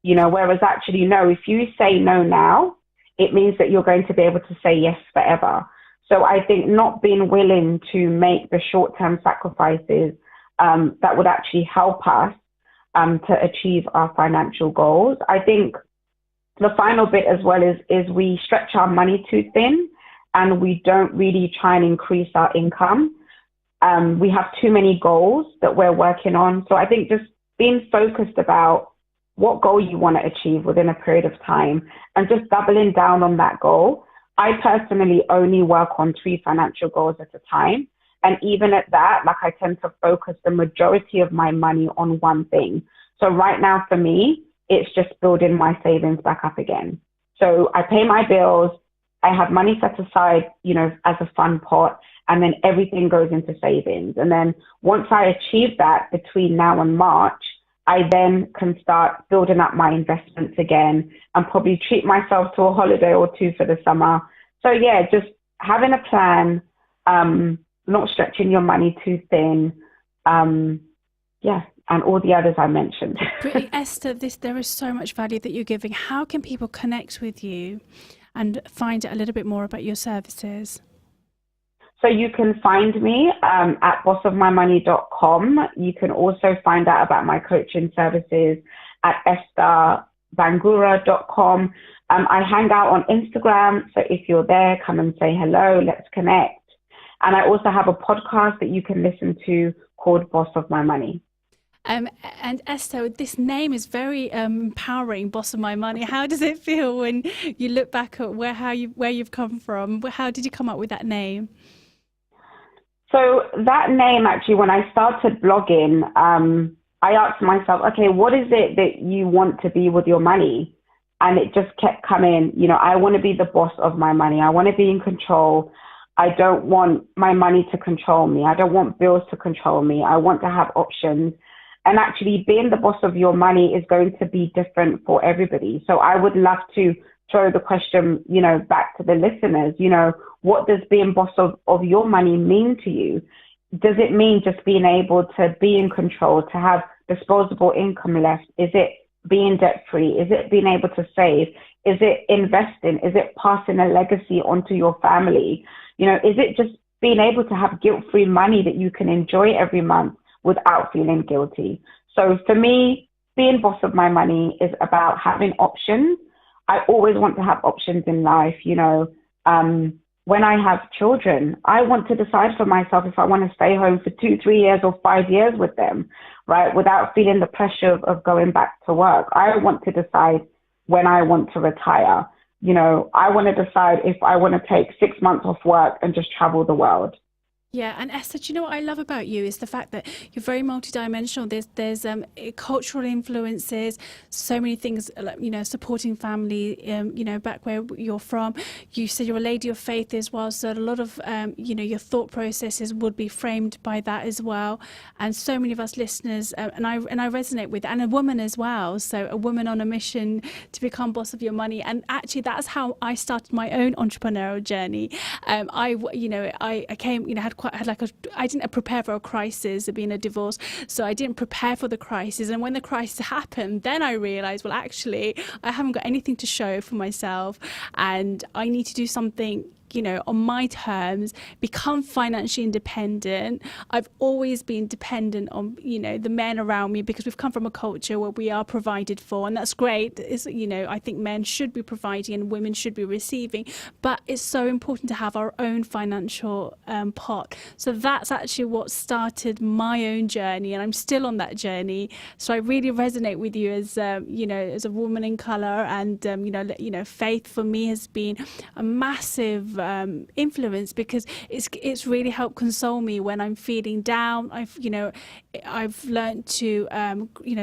you know, whereas actually, no, if you say no now, it means that you're going to be able to say yes forever. So I think not being willing to make the short-term sacrifices that would actually help us to achieve our financial goals. I think the final bit as well is we stretch our money too thin and we don't really try and increase our income. We have too many goals that we're working on. So I think just being focused about what goal you want to achieve within a period of time and just doubling down on that goal. I personally only work on 3 financial goals at a time. And even at that, like I tend to focus the majority of my money on one thing. So right now for me, it's just building my savings back up again. So I pay my bills, I have money set aside, you know, as a fund pot, and then everything goes into savings. And then once I achieve that between now and March, I then can start building up my investments again and probably treat myself to a holiday or 2 for the summer. So yeah, just having a plan, not stretching your money too thin, and all the others I mentioned. Esther, there is so much value that you're giving. How can people connect with you and find out a little bit more about your services? So you can find me at bossofmymoney.com. You can also find out about my coaching services at esterbangora.com. I hang out on Instagram, so if you're there, come and say hello, let's connect. And I also have a podcast that you can listen to called Boss of My Money. And Esther, this name is very empowering, Boss of My Money. How does it feel when you look back at where you've come from? How did you come up with that name? So that name, actually, when I started blogging, I asked myself, okay, what is it that you want to be with your money? And it just kept coming, you know, I want to be the boss of my money. I want to be in control. I don't want my money to control me. I don't want bills to control me. I want to have options. And actually being the boss of your money is going to be different for everybody. So I would love to throw the question, back to the listeners, what does being boss of your money mean to you? Does it mean just being able to be in control, to have disposable income left? Is it being debt free? Is it being able to save? Is it investing? Is it passing a legacy onto your family? Is it just being able to have guilt-free money that you can enjoy every month without feeling guilty? So for me, being boss of my money is about having options. I always want to have options in life. When I have children, I want to decide for myself if I want to stay home for 2, 3 years or 5 years with them, right? Without feeling the pressure of going back to work. I want to decide when I want to retire. I want to decide if I want to take 6 months off work and just travel the world. Yeah, and Esther, do you know what I love about you is the fact that you're very multidimensional. There's cultural influences, so many things, supporting family, back where you're from. You said you're a lady of faith as well, so a lot of, your thought processes would be framed by that as well. And so many of us listeners, and I resonate with, and a woman as well. So a woman on a mission to become boss of your money. And actually, that's how I started my own entrepreneurial journey. I came, I didn't prepare for a crisis of being a divorce, so I didn't prepare for the crisis. And when the crisis happened, then I realized, well, actually, I haven't got anything to show for myself, and I need to do something on my terms, become financially independent. I've always been dependent on, the men around me, because we've come from a culture where we are provided for, and that's great. I think men should be providing and women should be receiving, but it's so important to have our own financial pot. So that's actually what started my own journey, and I'm still on that journey. So I really resonate with you as, as a woman in colour, and, faith for me has been a massive influence, because it's really helped console me when I'm feeling down. I've learned to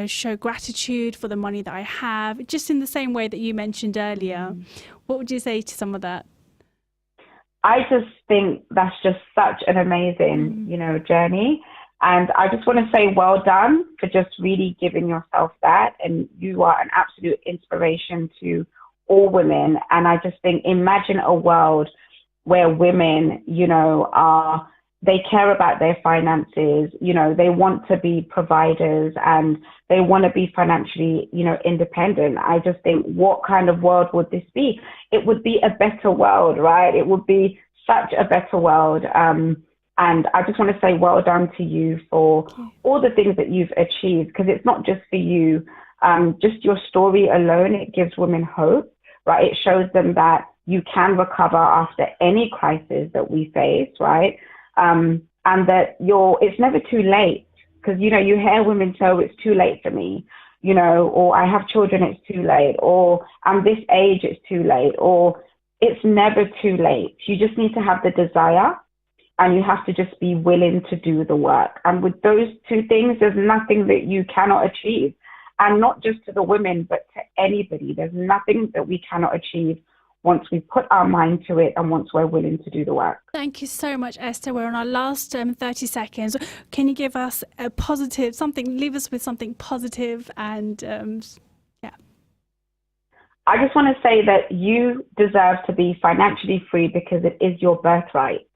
show gratitude for the money that I have, just in the same way that you mentioned earlier. What would you say to some of that? I just think that's just such an amazing journey, and I just want to say well done for just really giving yourself that, and you are an absolute inspiration to all women. And I just think, imagine a world where women, they care about their finances, they want to be providers and they want to be financially, independent. I just think, what kind of world would this be? It would be a better world, right? It would be such a better world. And I just want to say well done to you for all the things that you've achieved, because it's not just for you. Just your story alone, it gives women hope, right? It shows them that you can recover after any crisis that we face, right? And that it's never too late, because, you hear women say, it's too late for me, or I have children, it's too late, or I'm this age, it's too late, or it's never too late. You just need to have the desire, and you have to just be willing to do the work. And with those two things, there's nothing that you cannot achieve. And not just to the women, but to anybody. There's nothing that we cannot achieve once we put our mind to it and once we're willing to do the work. Thank you so much, Esther. We're on our last 30 seconds. Can you give us a positive, leave us with something positive and, I just want to say that you deserve to be financially free, because it is your birthright.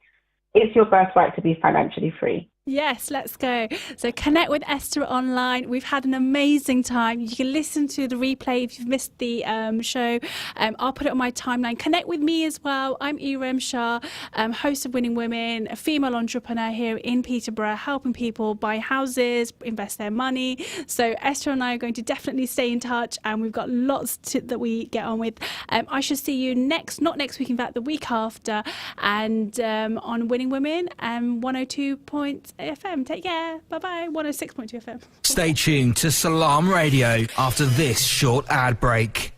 It's your birthright to be financially free. Yes, let's go. So connect with Esther online. We've had an amazing time. You can listen to the replay if you've missed the show. I'll put it on my timeline. Connect with me as well. I'm Iram Shah, host of Winning Women, a female entrepreneur here in Peterborough, helping people buy houses, invest their money. So Esther and I are going to definitely stay in touch, and we've got lots that we get on with. I shall see you not next week, in fact, the week after, and on Winning Women, 102.8 FM. Take care. Bye-bye. 106.2 FM. Stay tuned to Salam Radio after this short ad break.